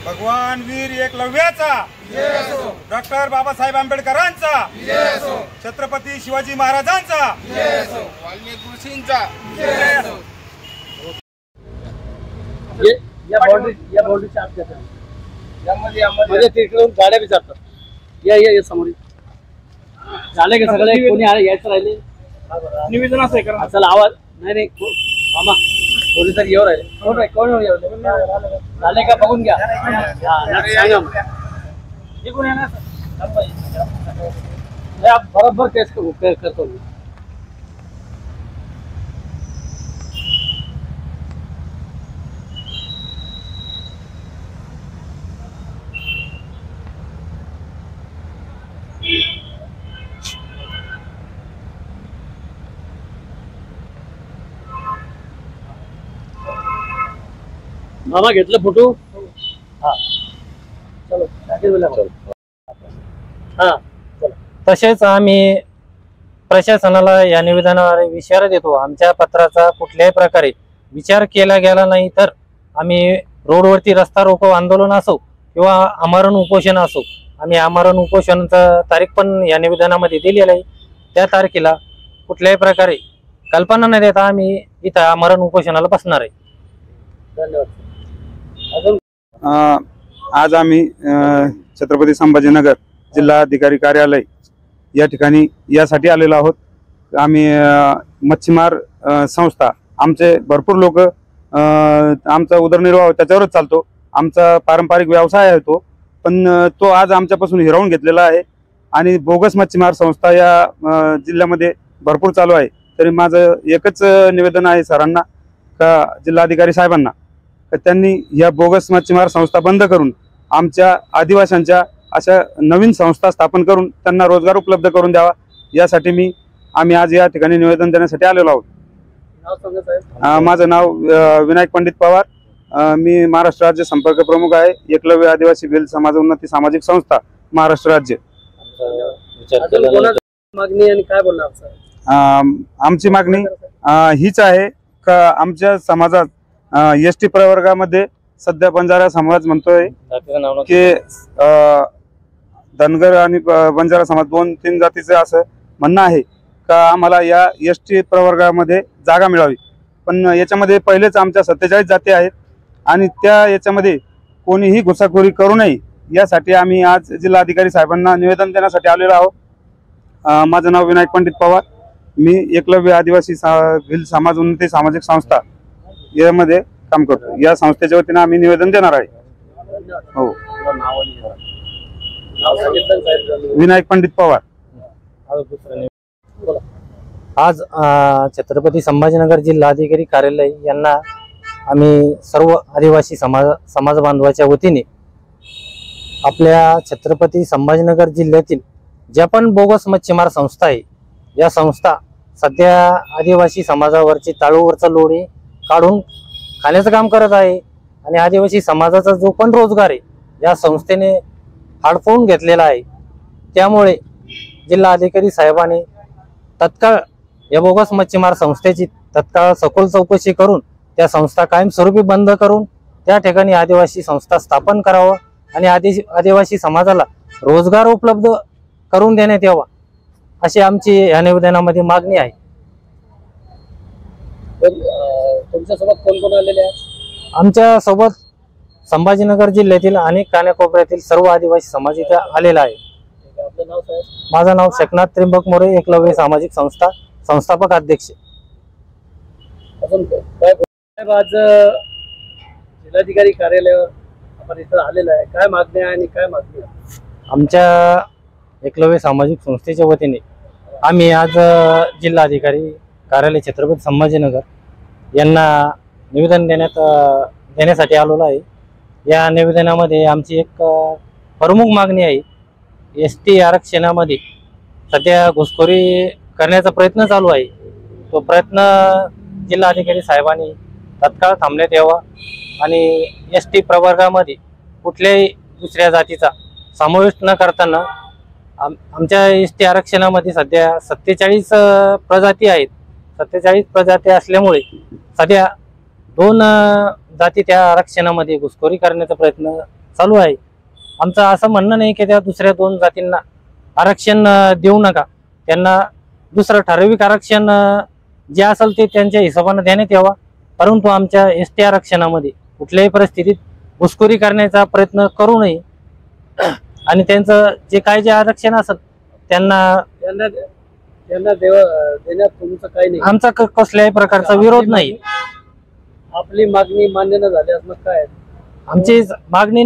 भगवान वीर एकलव्याचा, डॉक्टर बाबासाहेब आंबेडकरांचा, छत्रपती शिवाजी महाराजांचा, वाल्मिकी ऋषींचा। या बाउंड्रीच्या आत जातात, यामध्ये तिकडून गाड्या बी जातात। या समोर झाले का सगळे? कोणी यायचं राहिले? निवेदन असं आहे, चला आवाज नाही मामा पोलीस येऊ राहिले, कोण झाले का बघून घ्या। बरोबर केस करतो मी। मामा घेतलं फोटो? हा चलो हा। तसेच आम्ही प्रशासनाला या निवेदनाद्वारे इशारा देतो, आमच्या पत्राचा कुठल्याही प्रकारे विचार केला गेला नाही तर आम्ही रोडवरती रस्ता रोको आंदोलन असो किंवा आमरण उपोषण असो, आम्ही आमरण उपोषणाचा तारीख पण या निवेदनामध्ये दिलेला आहे। त्या तारखेला कुठल्याही प्रकारे कल्पना न देता आम्ही इथं आमरण उपोषणाला बसणार आहे। धन्यवाद। आज आम्ही छत्रपती संभाजीनगर जिल्हाधिकारी कार्यालय या ठिकाणी यासाठी आलेलो आहोत। आम्ही मच्छीमार संस्था, आमचे भरपूर लोक, आमचा उदरनिर्वाह त्याच्यावरच चालतो, आमचा पारंपरिक व्यवसाय आहे तो, पण तो आज आमच्यापासून हिरावून घेतलेला आहे आणि बोगस मच्छीमार संस्था या जिल्ह्यामध्ये भरपूर चालू आहे। तरी माझं एकच निवेदन आहे सरांना का जिल्हाधिकारी साहेबांना, त्यांनी या बोगस मच्छीमार संस्था बंद करून आमच्या आदिवासींच्या अशा नवीन संस्था स्थापन करून त्यांना रोजगार उपलब्ध करून द्यावा, यासाठी आम्ही आज या ठिकाणी निवेदन देण्यासाठी आलेलो आहोत। माझं नाव विनायक पंडित पवार, मी महाराष्ट्र राज्य संपर्क प्रमुख आहे, एकलव्य आदिवासी भिल समाज उन्नती सामाजिक संस्था महाराष्ट्र राज्य। मागणी आणि काय बोलणार? आमची मागणी हीच आहे का आमच्या समाजात एसटी प्रवर्गामध्ये सध्या बंजारा समाज म्हणतोय की धनगर आणि बंजारा समाज 2-3 जातीचे असं म्हणणं आहे का आम्हाला या एसटी प्रवर्गामध्ये जागा मिळावी, पण याच्यामध्ये पहिलेच आमच्या 47 जाती आहेत आणि त्या याच्यामध्ये कोणीही घुसाखोरी करू नये यासाठी आम्ही आज जिल्हाधिकारी साहेबांना निवेदन देण्यासाठी आलेलो आहोत। माझं नाव विनायक पंडित पवार, मी एकलव्य आदिवासी भिल समाज उन्नती सामाजिक संस्था यामध्ये काम करतो। या संस्थेच्या वतीने आम्ही निवेदन देणार आहे। हो, विनायक पंडित पवार। आज छत्रपती संभाजीनगर जिल्हाधिकारी कार्यालय यांना आम्ही सर्व आदिवासी समाज बांधवाच्या वतीने आपल्या छत्रपती संभाजीनगर जिल्ह्यातील ज्या पण बोगस मच्छीमार संस्था आहे, या संस्था सध्या आदिवासी समाजावरची ताळूवरचा लोणी काढून खाण्याचं काम करत आहे आणि आदिवासी समाजाचा जो पण रोजगार आहे या संस्थेने हडपून घेतलेला आहे। त्यामुळे जिल्हाधिकारी साहेबांनी तत्काळ या बोगस मच्छीमार संस्थेची तत्काळ सखोल चौकशी करून त्या संस्था कायमस्वरूपी बंद करून त्या ठिकाणी आदिवासी संस्था स्थापन करावं आणि आदिवासी समाजाला रोजगार उपलब्ध करून देण्यात यावा, अशी आमची या निवेदनामध्ये मागणी आहे। तुमच्या सोबत कोण कोण आलेले आहेत? आमच्या सोबत संभाजीनगर जिल्ह्यातील अनेक कानाकोपऱ्यातील सर्व आदिवासी समाज इथे आलेला आहे। आपलं नाव साहेब? माझं नाव शेखनाथ त्रिंबक मोरे, एकलव्य सामाजिक संस्था संस्थापक अध्यक्ष। अजून काय साहेब, आज जिल्हाधिकारी कार्यालयावर आपण इथं आलेलं आहे, काय मागणी आहे आणि काय मागणी आहे? आमच्या एकलव्य सामाजिक संस्थेच्या वतीने आम्ही आज जिल्हाधिकारी कार्यालय छत्रपती संभाजीनगर यांना निवेदन देण्यासाठी आलेलो आहे। या निवेदनामध्ये आमची एक प्रमुख मागणी आहे, एसटी आरक्षणामध्ये सध्या घुसखोरी करण्याचा प्रयत्न चालू आहे, तो प्रयत्न जिल्हाधिकारी साहेबांनी तत्काळ थांबण्यात यावा आणि एसटी प्रवर्गामध्ये कुठल्याही दुसऱ्या जातीचा समावेश न करताना आमच्या एसटी आरक्षणामध्ये सध्या 47 प्रजाती आहेत। 47 प्रजाती असल्यामुळे सध्या 2 जाती त्या आरक्षणामध्ये घुसखोरी करण्याचा प्रयत्न चालू आहे. आमचं असं म्हणणं नाही की त्या दुसऱ्या 2 जातींना आरक्षण देऊ नका, त्यांना दुसरं ठराविक आरक्षण जे असेल ते त्यांच्या हिशोबाने देण्यात यावा. परंतु आमच्या ST आरक्षणामध्ये कुठल्याही परिस्थितीत घुसखोरी करण्याचा प्रयत्न करू नये आणि त्यांचं जे आरक्षण असेल त्यांना देण्यात तुमचं काही नाही. आमचा कसल्याही प्रकारचा विरोध नाही. आपली मागणी मान्य न झाल्यास मग काय? आमची मागणी